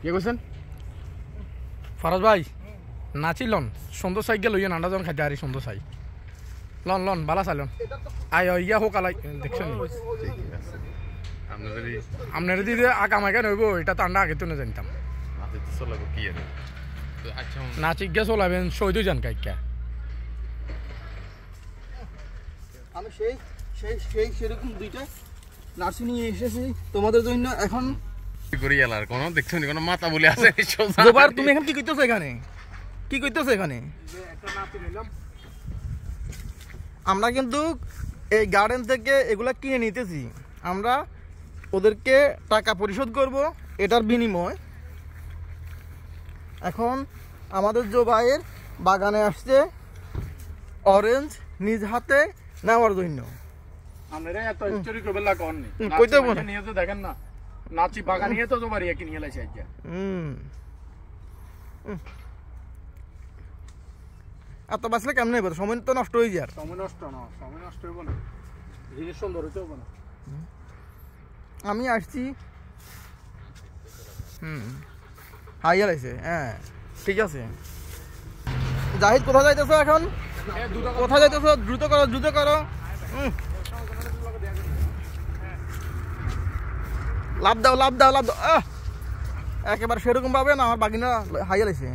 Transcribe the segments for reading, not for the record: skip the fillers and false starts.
কে কইছেন ফরাজ ভাই নাচি লন সুন্দর সাই গেল ইয়ে নান্ডা জন খাইতে আরি সুন্দর সাই লন লন বালা চাইলন আয় ইয়া হোক আলাই দেখছেন আপনার দিদি আঁকা মাইকা নইব এটা তো আন্ডা আগে তো না জানতাম নাচি গিয়ে চলাবেন সৈদু যান কাইকা আমি সেই সেই সেই সেরকম দুইটা নার্সি নিয়ে এসেছি তোমাদের জন্য। এখন কোনো দেখছো কোনো মাথা বলে আছে দুবার তুমি এখন কি করতেছো এখানে, কি করতেছো এখানে? আমরা কিন্তু এই গার্ডেন থেকে এগুলা কিনে নিতেছি, আমরা ওদেরকে টাকা পরিশোধ করব এটার বিনিময়। এখন আমাদের জোবাইয়ের বাগানে আসছে অরেঞ্জ নিজ হাতে নেওয়ার জন্য। আপনারা এত হিস্টোরি করবে না কোন নি কইতে বল নিয়ে তো দেখেন না নাচি বাগান নিয়ে তো জোবাড়ি কিনে লাইছে আজ। এত বাসলে কেমনে হবে? সময় তো নষ্ট হয়ে যায়। সময় নষ্ট না, সময় নষ্ট হইব না, জিনিস সুন্দর হইতে হবে না। আমি আসছি হাইয়া লাইছে। হ্যাঁ ঠিক আছে। জাহিদ কোথায় যাইতেছো এখন? কোথায় যাইতেছো? দ্রুত করো দ্রুত করো। লাভ দাও লাভ দাও লাভ দাও। একেবারে সেরকম ভাবে না আমার বাগিনা হাইয়া লাইছে।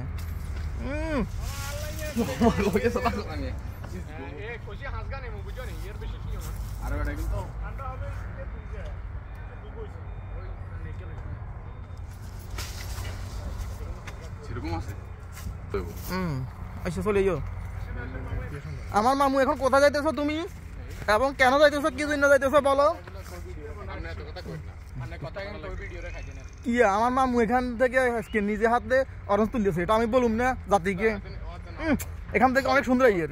আচ্ছা চলে যাও। আমার মামু এখন কোথায় যাইতেছো তুমি এবং কেন যাইতেছো, কি জন্য যাইতেছো বলো? কি আমার মামু এখান থেকে নিজে হাতে অরেঞ্জ তুলতেছে, এটা আমি বলুম না জাতিকে? এখান থেকে অনেক সুন্দর ইয়ে।